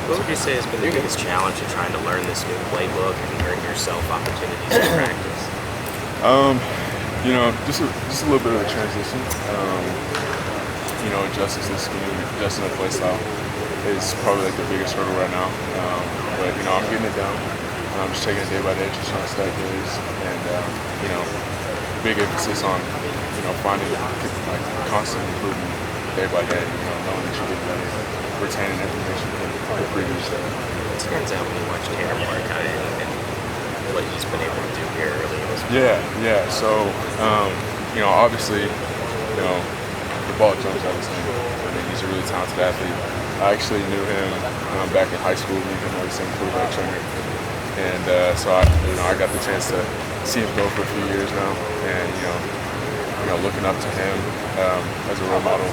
What would you say has been the biggest challenge in trying to learn this new playbook and earn yourself opportunities to practice? Just a little bit of a transition. Adjusting to the scheme, adjusting the play style is probably like the biggest hurdle right now. But I'm getting it down. I'm just taking it day by day, just trying to stack days, and big emphasis on finding like constant improvement day by day. Knowing that you're getting better, retaining information from the previous day. It stands out when you watch Tanner Mark and what he's been able to do here early in his Yeah. So obviously, the ball jumps out of his hand. I mean, he's a really talented athlete. I actually knew him back in high school. Me and him were the same quarterback trainer, and so I got the chance to see him go for a few years now, and looking up to him as a role model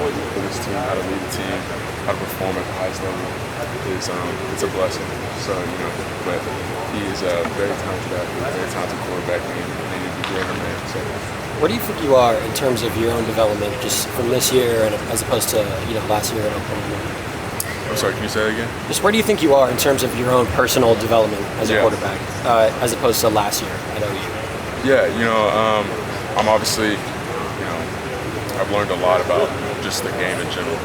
for this team, how to lead the team, how to perform at the highest level is it's a blessing. So but he is a very talented athlete, very talented quarterback, and he needs to be greater man. So. Where do you think you are in terms of your own development, just from this year and as opposed to last year at Oklahoma? I'm sorry, can you say that again? Just where do you think you are in terms of your own personal development as a quarterback, as opposed to last year at OU? Yeah, I'm obviously, I've learned a lot about just the game in general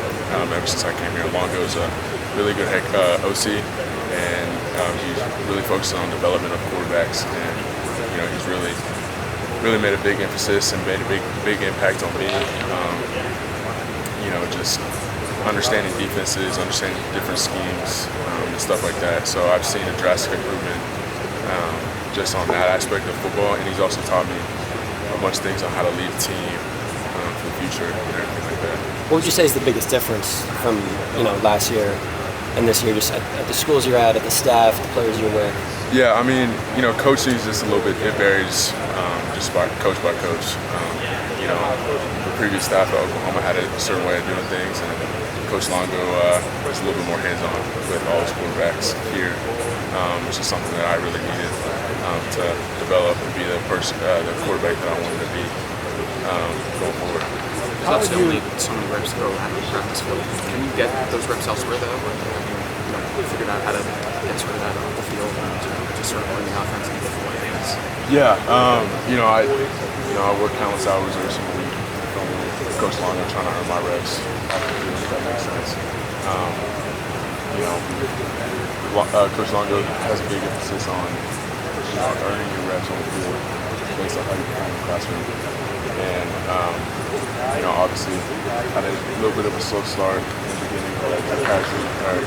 ever since I came here. Longo is a really good OC, and he's really focusing on development of quarterbacks, and he's really made a big emphasis and made a big impact on me. Just understanding defenses, understanding different schemes, and stuff like that. So I've seen a drastic improvement just on that aspect of football, and he's also taught me a bunch of things on how to lead a team for the future and everything like that. What would you say is the biggest difference from last year and this year, just at the schools you're at the staff, the players you're with? Yeah, I mean, coaching is just a little bit, it varies just by coach. The previous staff at Oklahoma had a certain way of doing things, and Coach Longo was a little bit more hands-on with all his quarterbacks here, which is something that I really needed to develop and be the quarterback that I wanted to be going forward. There's also only so many reps to go around the practice field. Can you get those reps elsewhere though? Or have you figured out how to get sort of that on the field and just sort of learn the offense in different ways? Yeah, I work countless hours every single week with Coach Longo trying to earn my reps. If that makes sense. Coach Longo has a big emphasis on earning your reps on the field based on how you perform in the classroom. And obviously had a little bit of a slow start in the beginning, but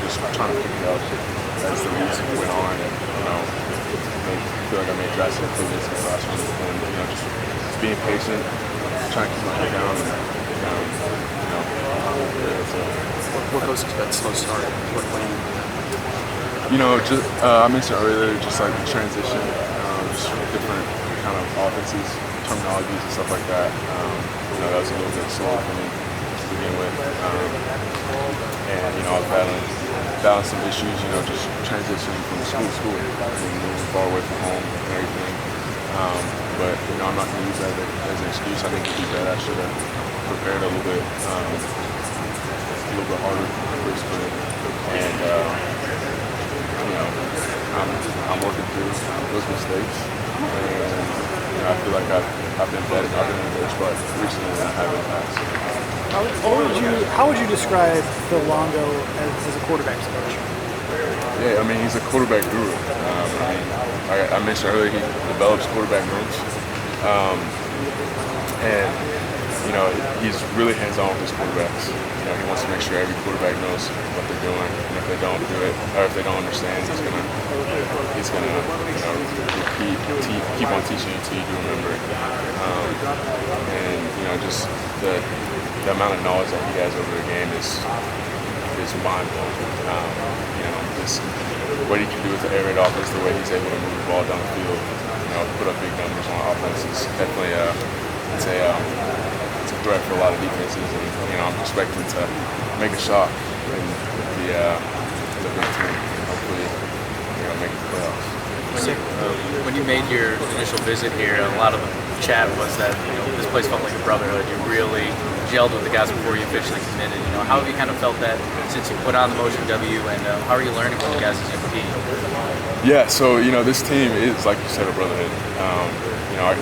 just trying to pick it up as the weeks went on, and feel like I made drastic improvements in the classroom, and just being patient, trying to keep my head down, What goes into that slow start? What do you I mentioned earlier, just like the transition, just different kind of offenses, terminologies and stuff like that. That was a little bit slow for me to begin with. And I was battling some issues, just transitioning from school to school, moving far away from home and everything. But I'm not going to use that as an excuse. I think to do that, I should have prepared a little bit harder for spring. And I'm working through those mistakes, and I feel like I've been better. I've been in a better spot recently than I have in the past. How would you describe Phil Longo as a quarterback's coach? Yeah, I mean, he's a quarterback guru. I mentioned earlier, he develops quarterback rooms, and he's really hands-on with his quarterbacks. He wants to make sure every quarterback knows what they're doing, and if they don't do it, or if they don't understand, he's gonna repeat, keep on teaching you until you do remember it. And just the amount of knowledge that he has over the game is mind-blowing. Just what he can do with the air raid offense, the way he's able to move the ball down the field, put up big numbers on offense is definitely it's a threat for a lot of defenses, and I'm expecting to make a shot in the Big Ten and hopefully make the playoffs. When you made your initial visit here, a lot of chat was that this place felt like a brotherhood. You really gelled with the guys before you officially committed. How have you kind of felt that since you put on the Motion W, and how are you learning from the guys as you compete? Yeah, so this team is, like you said, a brotherhood.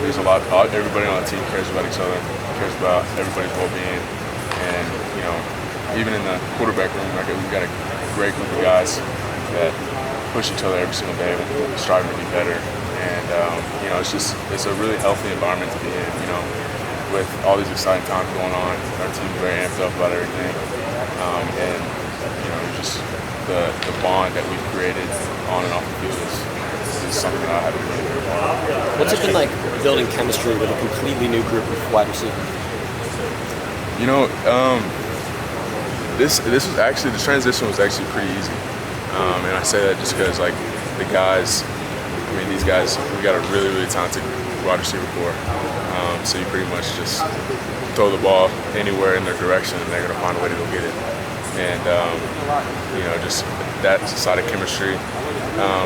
There's a lot. Everybody on the team cares about each other, cares about everybody's well-being, and even in the quarterback room, we've got a great group of guys that push each other every single day, striving to be better. And it's a really healthy environment to be in. With all these exciting times going on, our team's very amped up about everything, and just the bond that we've created on and off the field is something that I haven't really heard. What's it been like building chemistry with a completely new group of wide receivers? This was actually, the transition was actually pretty easy, and I say that just because the guys, these guys, we got a really talented wide receiver core. So you pretty much just throw the ball anywhere in their direction, and they're going to find a way to go get it. And just that side of chemistry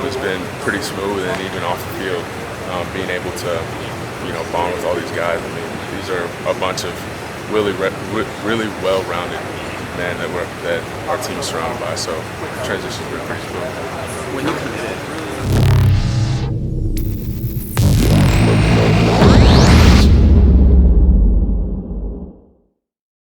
has been pretty smooth, and even off the field, being able to bond with all these guys. These are a bunch of really well-rounded men that our team is surrounded by. So the transition's been pretty smooth. When you committed,